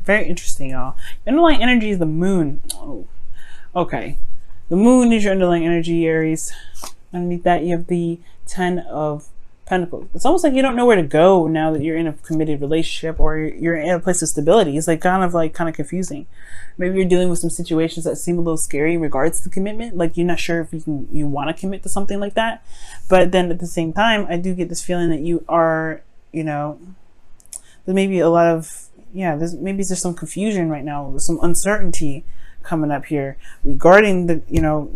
Very interesting, y'all. Underlying energy is the moon. Oh, okay. The moon is your underlying energy, Aries. Underneath that, you have the 10 of Pentacles. It's almost like you don't know where to go now that you're in a committed relationship or you're in a place of stability. It's like kind of confusing. Maybe you're dealing with some situations that seem a little scary in regards to commitment. Like you're not sure if you want to commit to something like that. But then at the same time, I do get this feeling that you are, there may be a lot of, there's some confusion right now. There's some uncertainty coming up here regarding the,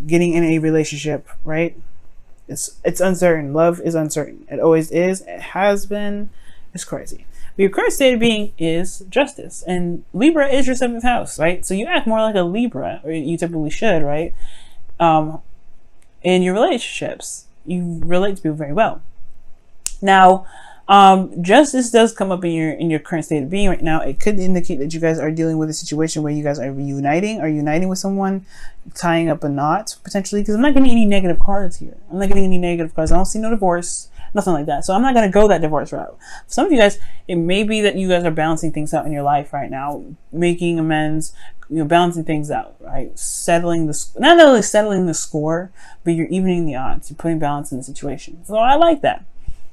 getting in a relationship, right? It's uncertain. Love is uncertain. It always is. It has been. It's crazy. But your current state of being is justice. And Libra is your 7th house, right? So you act more like a Libra, or you typically should, right? In your relationships. You relate to people very well. Now, justice does come up in your current state of being right now. It could indicate that you guys are dealing with a situation where you guys are uniting with someone, tying up a knot potentially, because I'm not getting any negative cards here. I'm not getting any negative cards. I don't see no divorce, nothing like that. So I'm not going to go that divorce route. For some of you guys, it may be that you guys are balancing things out in your life right now, making amends, balancing things out, right? Not only settling the score, but you're evening the odds. You're putting balance in the situation. So I like that.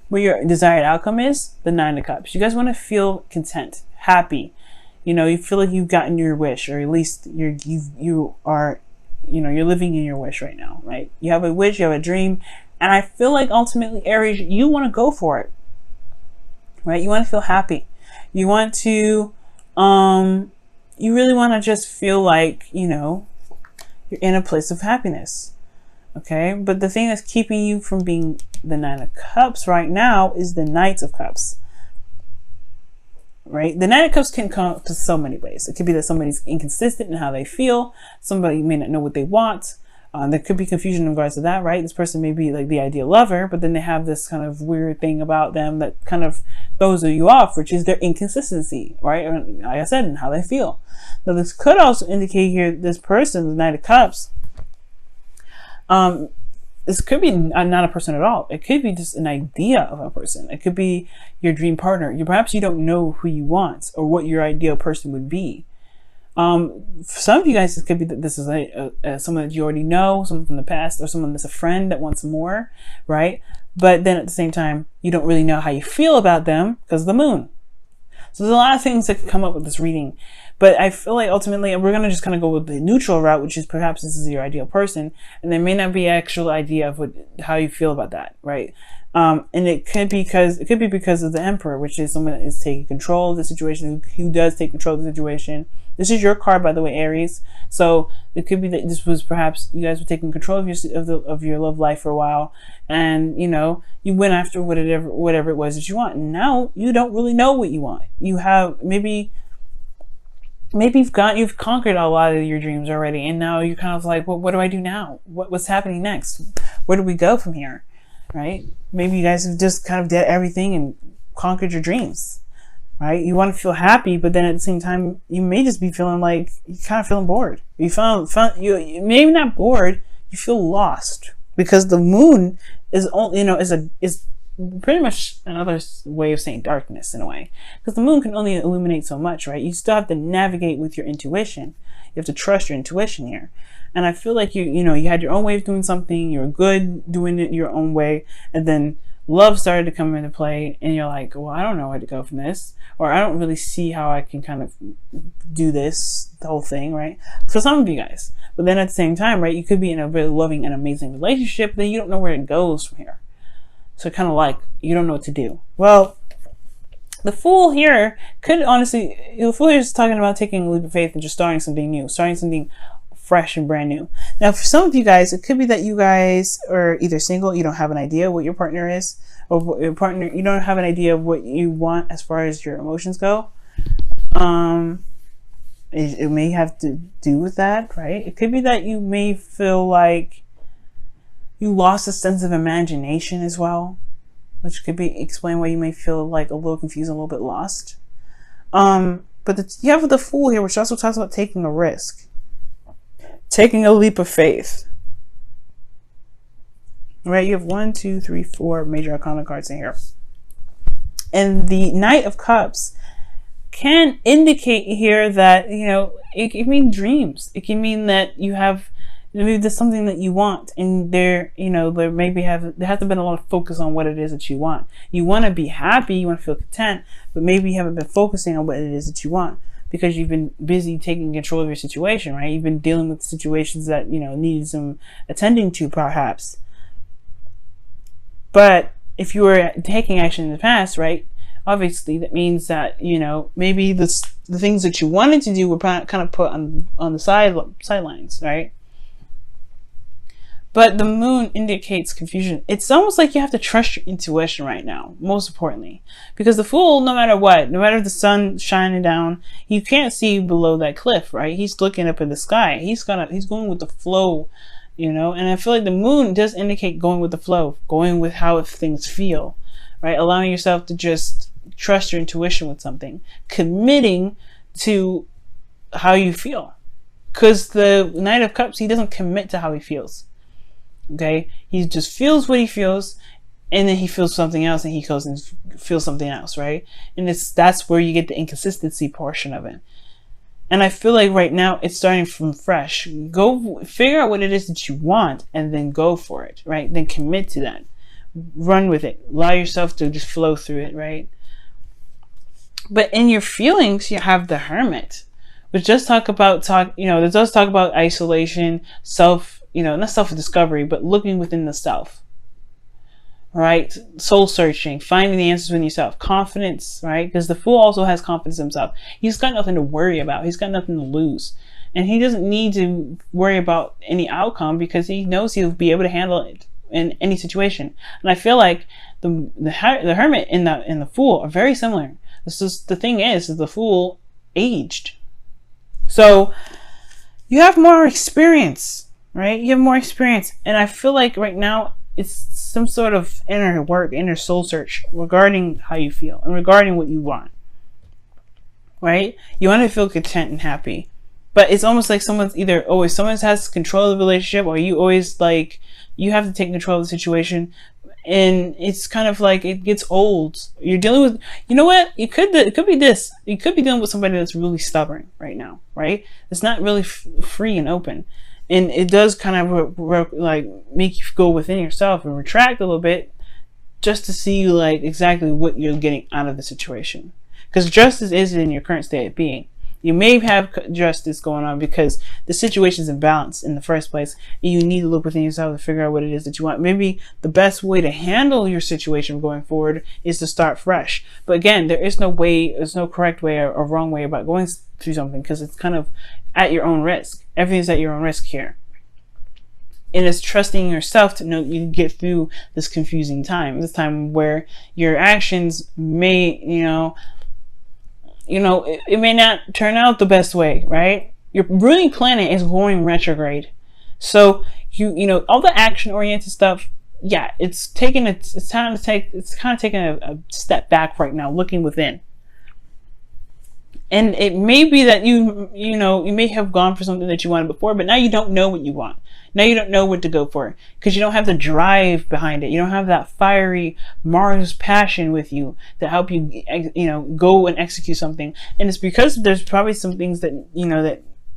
What your desired outcome is the 9 of Cups. You guys want to feel content, happy. You feel like you've gotten your wish, or at least you're living in your wish right now, right? You have a wish, you have a dream, and I feel like ultimately, Aries, you want to go for it, right? You want to feel happy. You want to, you really want to just feel like, you're in a place of happiness. Okay, but the thing that's keeping you from being the 9 of Cups right now is the Knight of Cups. Right? The 9 of Cups can come to so many ways. It could be that somebody's inconsistent in how they feel. Somebody may not know what they want. There could be confusion in regards to that, right? This person may be like the ideal lover, but then they have this kind of weird thing about them that kind of throws you off, which is their inconsistency, right? Like I said, in how they feel. Now, this could also indicate here this person, the Knight of Cups, this could be not a person at all. It could be just an idea of a person. It could be your dream partner. Perhaps you don't know who you want or what your ideal person would be. For some of you guys, it could be that this is someone that you already know, someone from the past, or someone that's a friend that wants more, right? But then at the same time, you don't really know how you feel about them because of the moon. So there's a lot of things that can come up with this reading. But I feel like ultimately we're going to just kind of go with the neutral route, which is perhaps this is your ideal person. And there may not be an actual idea of how you feel about that, right? And it could be because of the Emperor, which is someone that is taking control of the situation, who does take control of the situation. This is your card, by the way, Aries. So it could be that this was perhaps you guys were taking control of your love life for a while, and you went after whatever it was that you want. And now you don't really know what you want. You have maybe you've conquered a lot of your dreams already, and now you're kind of like, well, what do I do now? What's happening next? Where do we go from here? Right? Maybe you guys have just kind of did everything and conquered your dreams. Right? You want to feel happy, but then at the same time, you may just be feeling like you're kind of feeling bored. You maybe not bored. You feel lost because the moon is is pretty much another way of saying darkness in a way, because the moon can only illuminate so much, right? You still have to navigate with your intuition. You have to trust your intuition here. And I feel like you had your own way of doing something. You were good doing it your own way, and then love started to come into play, and you're like, well, I don't know where to go from this, or I don't really see how I can kind of do the whole thing, right? For some of you guys. But then at the same time, right, you could be in a really loving and amazing relationship, then you don't know where it goes from here. So kind of like, you don't know what to do. Well, the Fool here the Fool here is talking about taking a leap of faith and just starting something new, starting something fresh and brand new. Now, for some of you guys, it could be that you guys are either single, you don't have an idea what your partner is, or what your partner, you don't have an idea of what you want as far as your emotions go. It may have to do with that, right? It could be that you may feel like you lost a sense of imagination as well, which could explain why you may feel like a little confused, a little bit lost. But you have the Fool here, which also talks about taking a risk, taking a leap of faith. Right? You have 1, 2, 3, 4 major arcana cards in here. And the Knight of Cups can indicate here that, you know, it can mean dreams. It can mean that you have, maybe there's something that you want, and there, you know, there has to been a lot of focus on what it is that you want. You want to be happy, you want to feel content, but maybe you haven't been focusing on what it is that you want because you've been busy taking control of your situation, right? You've been dealing with situations that, you know, needed some attending to, perhaps. But if you were taking action in the past, right, obviously that means that, you know, maybe the things that you wanted to do were kind of put on the sidelines, right? But the moon indicates confusion. It's almost like you have to trust your intuition right now, most importantly. Because the Fool, no matter what, no matter if the sun's shining down, you can't see below that cliff, right? He's looking up in the sky. He's going with the flow, you know? And I feel like the moon does indicate going with the flow, going with how things feel, right? Allowing yourself to just trust your intuition with something. Committing to how you feel. Because the Knight of Cups, he doesn't commit to how he feels. Okay, he just feels what he feels, and then he feels something else, and he goes and feels something else, right? And that's where you get the inconsistency portion of it. And I feel like right now it's starting from fresh. Go figure out what it is that you want, and then go for it, right? Then commit to that. Run with it. Allow yourself to just flow through it, right? But in your feelings, you have the Hermit, which does talk about isolation, not self-discovery, but looking within the self, right? Soul searching, finding the answers within yourself, confidence, right? Because the Fool also has confidence in himself. He's got nothing to worry about. He's got nothing to lose. And he doesn't need to worry about any outcome because he knows he'll be able to handle it in any situation. And I feel like the Hermit and the Fool are very similar. The thing is the Fool aged. So you have more experience. Right? You have more experience. And I feel like right now it's some sort of inner soul search regarding how you feel and regarding what you want. Right? You want to feel content and happy. But it's almost like someone has control of the relationship, or you always you have to take control of the situation. And it's kind of like it gets old. You're dealing with, you know what? It could be this. You could be dealing with somebody that's really stubborn right now, right? It's not really free and open. And it does kind of make you go within yourself and retract a little bit just to see exactly what you're getting out of the situation. Because justice isn't in your current state of being. You may have justice going on because the situation's imbalanced in the first place, and you need to look within yourself to figure out what it is that you want. Maybe the best way to handle your situation going forward is to start fresh. But again, there's no correct way or wrong way about going through something, because it's kind of at your own risk. Everything's at your own risk here. And it's trusting yourself to know you can get through this confusing time. This time where your actions may, it may not turn out the best way, right? Your ruling planet is going retrograde. So all the action oriented stuff, yeah, it's kind of taking a step back right now, looking within. And it may be that you may have gone for something that you wanted before, but now you don't know what you want. Now you don't know what to go for because you don't have the drive behind it. You don't have that fiery Mars passion with you to help you, go and execute something. And it's because there's probably some things that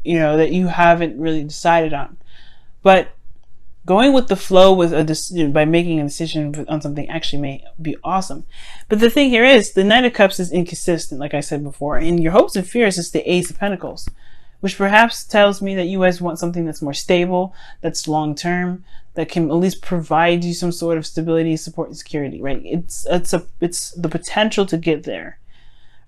you haven't really decided on. But going with the flow by making a decision on something actually may be awesome. But the thing here is the Knight of Cups is inconsistent, like I said before, and your hopes and fears is the Ace of Pentacles, which perhaps tells me that you guys want something that's more stable, that's long-term, that can at least provide you some sort of stability, support, and security, right? It's the potential to get there,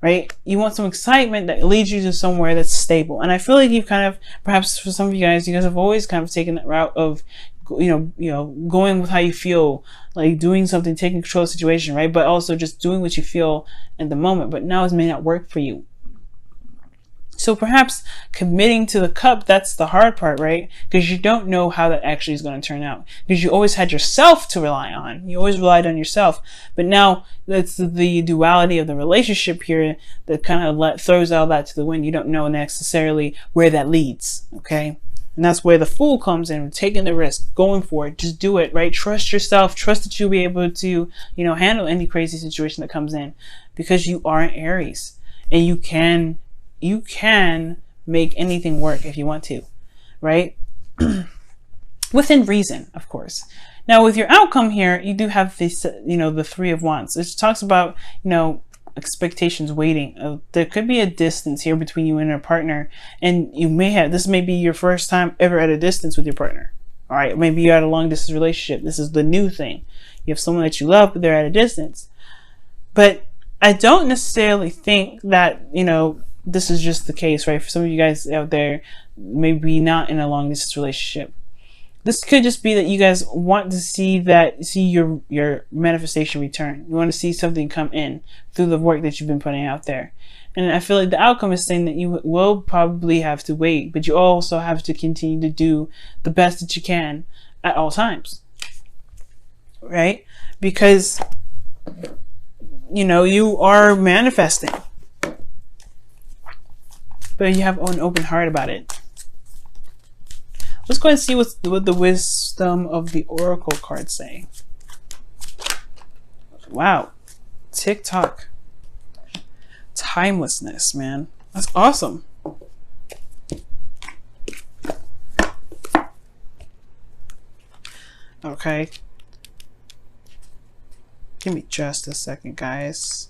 right? You want some excitement that leads you to somewhere that's stable. And I feel like you've kind of, perhaps for some of you guys have always kind of taken that route of going with how you feel, like doing something, taking control of the situation, right? But also just doing what you feel at the moment. But now it may not work for you. So perhaps committing to the cup, that's the hard part, right? Because you don't know how that actually is going to turn out. Because you always had yourself to rely on. You always relied on yourself. But now that's the duality of the relationship here that kind of throws all that to the wind. You don't know necessarily where that leads, okay? And that's where the Fool comes in, taking the risk, going for it. Just do it, right? Trust yourself. Trust that you'll be able to, handle any crazy situation that comes in, because you are an Aries. and you can make anything work if you want to, right? Within reason, of course. Now with your outcome here, you do have this, the Three of Wands. It talks about, expectations waiting. There could be a distance here between you and your partner, and this may be your first time ever at a distance with your partner. All right, maybe you're at a long distance relationship. This is the new thing. You have someone that you love, but they're at a distance. But I don't necessarily think that, this is just the case, right? For some of you guys out there, maybe not in a long distance relationship. This could just be that you guys want to see your manifestation return. You want to see something come in through the work that you've been putting out there. And I feel like the outcome is saying that you will probably have to wait, but you also have to continue to do the best that you can at all times, right? Because, you are manifesting, but you have an open heart about it. Let's go and see what the wisdom of the oracle cards say. Wow. TikTok. Timelessness, man. That's awesome. Okay. Give me just a second, guys.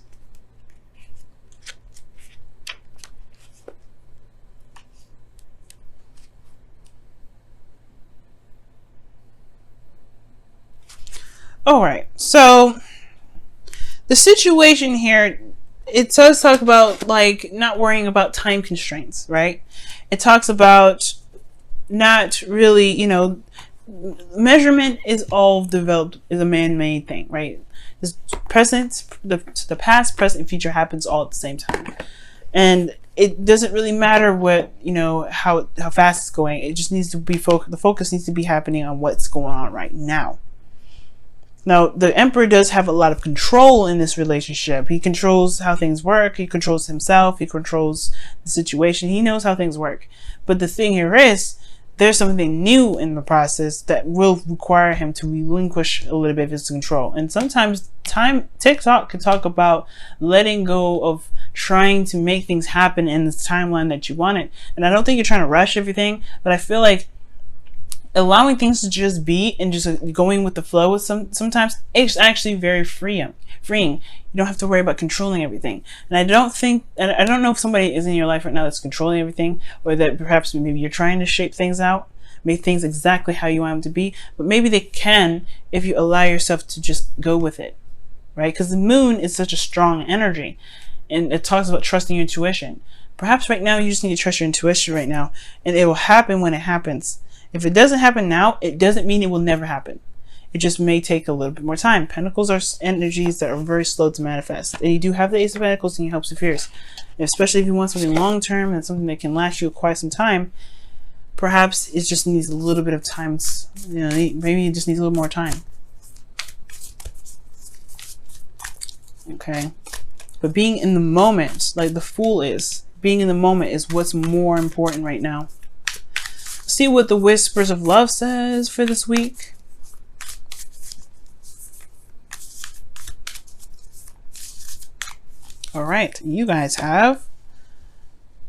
All right, so the situation here, it does talk about like not worrying about time constraints, right? It talks about not really, measurement is all developed, is a man-made thing, right? This present, the past, present, and future happens all at the same time, and it doesn't really matter what how fast it's going. It just needs to be the focus needs to be happening on what's going on right now. Now, the Emperor does have a lot of control in this relationship. He controls how things work. He controls himself. He controls the situation. He knows how things work. But the thing here is, there's something new in the process that will require him to relinquish a little bit of his control. And sometimes TikTok can talk about letting go of trying to make things happen in the timeline that you want it. And I don't think you're trying to rush everything, but I feel like allowing things to just be and just going with the flow with sometimes it's actually very freeing. You don't have to worry about controlling everything. And I don't know if somebody is in your life right now that's controlling everything, or that perhaps maybe you're trying to shape things out, make things exactly how you want them to be, but maybe they can if you allow yourself to just go with it, right? Because the moon is such a strong energy, and it talks about trusting your intuition. Perhaps right now you just need to trust your intuition right now, and it will happen when it happens. If it doesn't happen now, it doesn't mean it will never happen. It just may take a little bit more time. Pentacles are energies that are very slow to manifest. And you do have the Ace of Pentacles in your hopes and fears. And especially if you want something long-term and something that can last you quite some time, perhaps it just needs a little bit of time. Maybe it just needs a little more time. Okay. But being in the moment, like the Fool is, being in the moment is what's more important right now. See what the Whispers of Love says for this week. All right, you guys have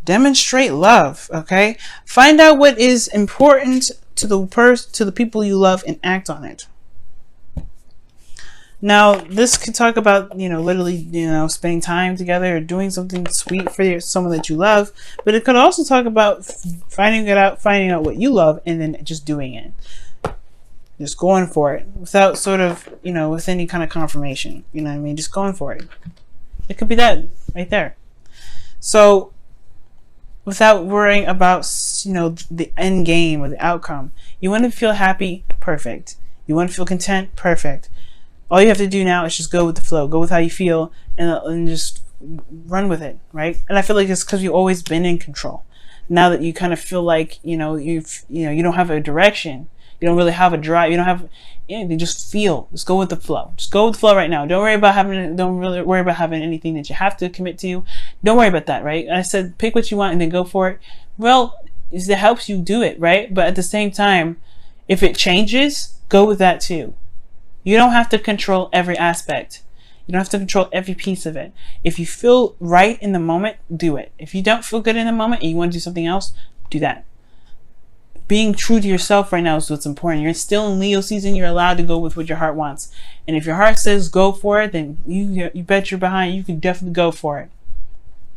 demonstrate love. Okay, find out what is important to the people you love and act on it. Now, this could talk about, literally, spending time together or doing something sweet for someone that you love. But it could also talk about finding out what you love and then just doing it. Just going for it without sort of, with any kind of confirmation. You know what I mean? Just going for it. It could be that right there. So, without worrying about, the end game or the outcome. You want to feel happy? Perfect. You want to feel content? Perfect. All you have to do now is just go with the flow, go with how you feel, and just run with it, right? And I feel like it's because you've always been in control. Now that you kind of feel like you don't have a direction, you don't really have a drive, you don't have anything. Just feel, just go with the flow. Just go with the flow right now. Don't really worry about having anything that you have to commit to. Don't worry about that, right? I said pick what you want and then go for it. Well, it helps you do it, right? But at the same time, if it changes, go with that too. You don't have to control every aspect. You don't have to control every piece of it. If you feel right in the moment, do it. If you don't feel good in the moment and you want to do something else, do that. Being true to yourself right now is what's important. You're still in Leo season. You're allowed to go with what your heart wants. And if your heart says go for it, then you bet your behind you can definitely go for it.